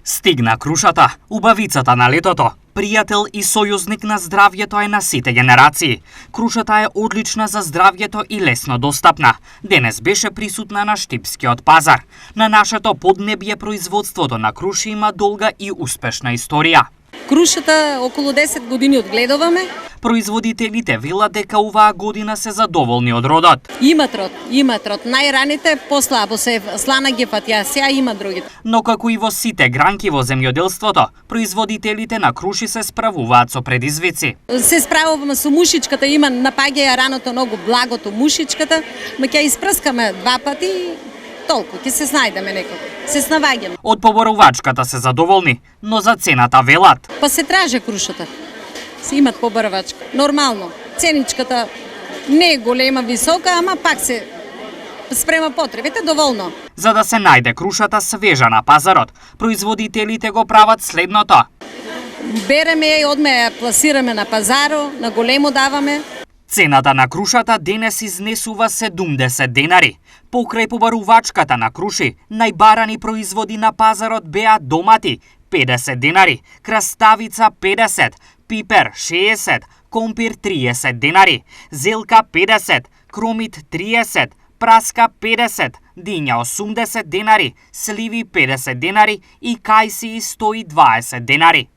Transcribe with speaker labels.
Speaker 1: Стигна крушата, убавицата на летото. Пријател и сојузник на здравјето е на сите генерации. Крушата е одлична за здравјето и лесно достапна. Денес беше присутна на Штипскиот пазар. На нашето поднебје производството на круши има долга и успешна историја.
Speaker 2: Крушата околу 10 години одгледуваме.
Speaker 1: Производителите велат дека оваа година се задоволни од родот.
Speaker 2: Имат род. Најраните послабо се слана ги фатја, сега има другите.
Speaker 1: Но како и во сите гранки во земјоделството, производителите на круши се справуваат со предизвици.
Speaker 2: Се справуваме со мушичката, има напаѓа ја раното многу благото мушичката, ма ќе испрскаме 2 пати и толку, ќе се снајдеме некако. Се снаваѓаме.
Speaker 1: Од поборувачката се задоволни, но за цената велат.
Speaker 2: Па се траже крушата. Се имат поборувачка. Нормално. Ценичката не е голема, висока, ама пак се спрема потребите доволно.
Speaker 1: За да се најде крушата свежа на пазарот, производителите го прават следното.
Speaker 2: Береме ја и одме ја пласираме на пазаро, на големо даваме.
Speaker 1: Цената на крушата денес изнесува 70 денари. Покрај побарувачката на круши, најбарани производи на пазарот беа домати 50 денари, краставица 50, пипер 60, компир 30 денари, зелка 50, кромит 30, праска 50, диња 80 денари, сливи 50 денари и кајси 120 денари.